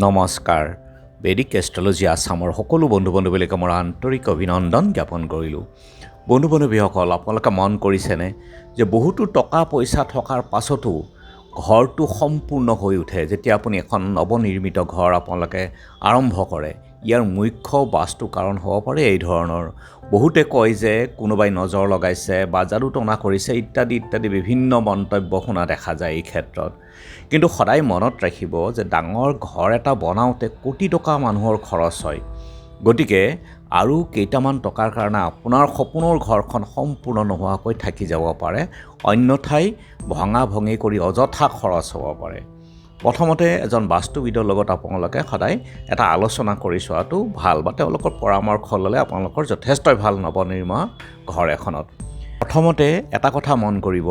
নমস্কাৰ। বেদিক এষ্ট্ৰলজি আছামৰ সকলো বন্ধু বান্ধৱীলৈকে মোৰ আন্তৰিক অভিনন্দন জ্ঞাপন কৰিলোঁ। বন্ধু বান্ধৱীসকল, আপোনালোকে মন কৰিছেনে যে বহুতো টকা পইচা থকাৰ পাছতো ঘৰটো সম্পূৰ্ণ হৈ উঠে যেতিয়া আপুনি এখন নৱনিৰ্মিত ঘৰ আপোনালোকে আৰম্ভ কৰে। ইয়াৰ মুখ্য বাস্তু কাৰণ হ'ব পাৰে এই ধৰণৰ। বহুতে কয় যে কোনোবাই নজৰ লগাইছে বা যাদু টনা কৰিছে ইত্যাদি ইত্যাদি বিভিন্ন মন্তব্য শুনা দেখা যায় এই ক্ষেত্ৰত। কিন্তু সদায় মনত ৰাখিব যে ডাঙৰ ঘৰ এটা বনাওঁতে কোটি টকা মানুহৰ খৰচ হয়। গতিকে আৰু কেইটামান টকাৰ কাৰণে আপোনাৰ সপোনৰ ঘৰখন সম্পূৰ্ণ নোহোৱাকৈ থাকি যাব পাৰে, অন্যথাই ভঙা ভঙি কৰি অযথা খৰচ হ'ব পাৰে। প্ৰথমতে এজন বাস্তুবিদৰ লগত আপোনালোকে সদায় এটা আলোচনা কৰি চোৱাটো ভাল বা তেওঁলোকৰ পৰামৰ্শ ল'লে আপোনালোকৰ যথেষ্টই ভাল নৱনিৰ্মিত ঘৰ এখনত। প্ৰথমতে এটা কথা মন কৰিব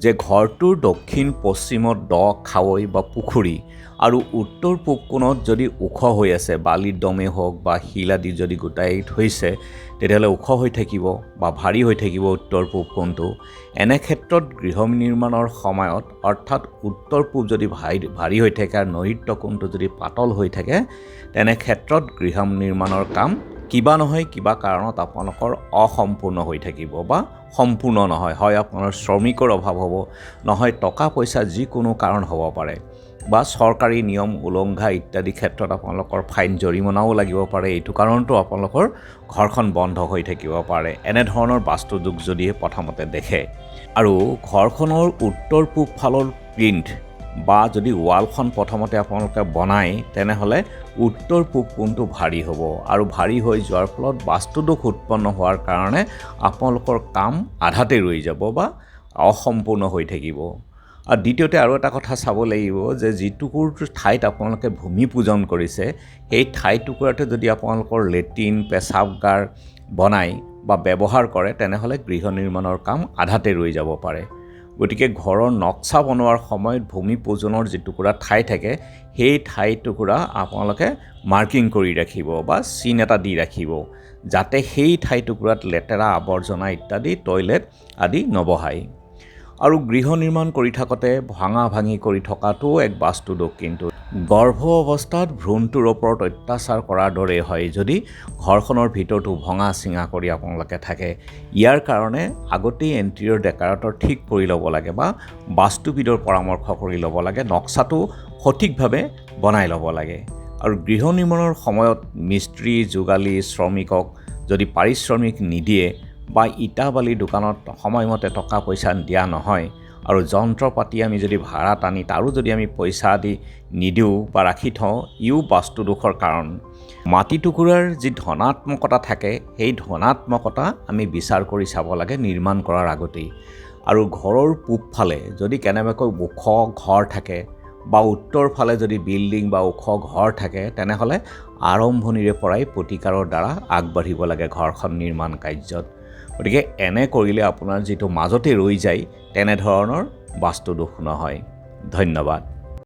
যে ঘৰটোৰ দক্ষিণ পশ্চিমত দ খাৱৈ বা পুখুৰী আৰু উত্তৰ পূব কোণত যদি ওখ হৈ আছে, বালিৰ দমেই হওক বা শিল আদি যদি গোটাই থৈছে, তেতিয়াহ'লে ওখ হৈ থাকিব বা ভাৰী হৈ থাকিব উত্তৰ পূব কোণটো। এনে ক্ষেত্ৰত গৃহ নিৰ্মাণৰ সময়ত অৰ্থাৎ উত্তৰ পূব যদি ভাৰী হৈ থাকে আৰু নৈಋত্য কোণটো যদি পাতল হৈ থাকে, তেনে ক্ষেত্ৰত গৃহ নিৰ্মাণৰ কাম কিবা নহয় কিবা কাৰণত আপোনালোকৰ অসম্পূৰ্ণ হৈ থাকিব বা সম্পূৰ্ণ নহয়। হয় আপোনাৰ শ্ৰমিকৰ অভাৱ হ'ব, নহয় টকা পইচা যিকোনো কাৰণ হ'ব পাৰে বা চৰকাৰী নিয়ম উলংঘা ইত্যাদি ক্ষেত্ৰত আপোনালোকৰ ফাইন জৰিমনাও লাগিব পাৰে। এইটো কাৰণতো আপোনালোকৰ ঘৰখন বন্ধ হৈ থাকিব পাৰে এনেধৰণৰ বাস্তুযোগ যদি প্ৰথমতে দেখে। আৰু ঘৰখনৰ উত্তৰ পূব ফালৰ প্ৰিণ্ট বা যদি ৱালখন প্ৰথমতে আপোনালোকে বনায়, তেনেহ'লে উত্তৰ পূব কোণটো ভাৰী হ'ব আৰু ভাৰী হৈ যোৱাৰ ফলত বাস্তুদোষ উৎপন্ন হোৱাৰ কাৰণে আপোনালোকৰ কাম আধাতে ৰৈ যাব বা অসম্পূৰ্ণ হৈ থাকিব। আৰু দ্বিতীয়তে আৰু এটা কথা চাব লাগিব যে যিটুকুৰ ঠাইত আপোনালোকে ভূমি পূজন কৰিছে, সেই ঠাইটুকুৰাতে যদি আপোনালোকৰ লেট্ৰিন পেচাবগাৰ বনায় বা ব্যৱহাৰ কৰে, তেনেহ'লে গৃহ নিৰ্মাণৰ কাম আধাতে ৰৈ যাব পাৰে। গতিকে ঘৰৰ নক্সা বনোৱাৰ সময়ত ভূমি পূজনৰ যিটুকুৰা ঠাই থাকে, সেই ঠাইটুকুৰা আপোনালোকে মাৰ্কিং কৰি ৰাখিব বা চিন এটা দি ৰাখিব, যাতে সেই ঠাইটুকুৰাত লেতেৰা আৱৰ্জনা ইত্যাদি টয়লেট আদি নবহায়। আৰু গৃহ নিৰ্মাণ কৰি থাকোঁতে ভাঙা ভাঙি কৰি থকাটোও এক বাস্তুদোষ। কিন্তু গৰ্ভ অৱস্থাত ভ্ৰূণটোৰ ওপৰত অত্যাচাৰ কৰাৰ দৰে হয় যদি ঘৰখনৰ ভিতৰটো ভঙা চিঙা কৰি আপোনালোকে থাকে। ইয়াৰ কাৰণে আগতেই এণ্টেৰিয়ৰ ডেক'ৰেটৰ ঠিক কৰি ল'ব লাগে বা বাস্তুবিদৰ পৰামৰ্শ কৰি ল'ব লাগে, নক্সাটো সঠিকভাৱে বনাই ল'ব লাগে। আৰু গৃহ নিৰ্মাণৰ সময়ত মিস্ত্ৰী যোগালী শ্ৰমিকক যদি পাৰিশ্ৰমিক নিদিয়ে বা ইটা বালি দোকানত সময়মতে টকা পইচা দিয়া নহয় আৰু যন্ত্ৰ পাতি আমি যদি ভাড়াত আনি তাৰো যদি আমি পইচা দি নিদিওঁ বা ৰাখি থওঁ, ইও বাস্তুদোষৰ কাৰণ। মাটি টুকুৰাৰ যি ধনাত্মকতা থাকে, সেই ধনাত্মকতা আমি বিচাৰ কৰি চাব লাগে নিৰ্মাণ কৰাৰ আগতেই। আৰু ঘৰৰ পূবফালে যদি কেনেবাকৈ ওখ ঘৰ থাকে বা উত্তৰ ফালে যদি বিল্ডিং বা ওখ ঘৰ থাকে, তেনেহ'লে আৰম্ভণিৰে পৰাই প্ৰতিকাৰৰ দ্বাৰা আগবাঢ়িব লাগে ঘৰখন নিৰ্মাণ কাৰ্যত। গতিকে এনে কৰিলে আপোনাৰ যিটো মাজতে ৰৈ যায়, তেনেধৰণৰ বাস্তুদোষ নহয়। ধন্যবাদ।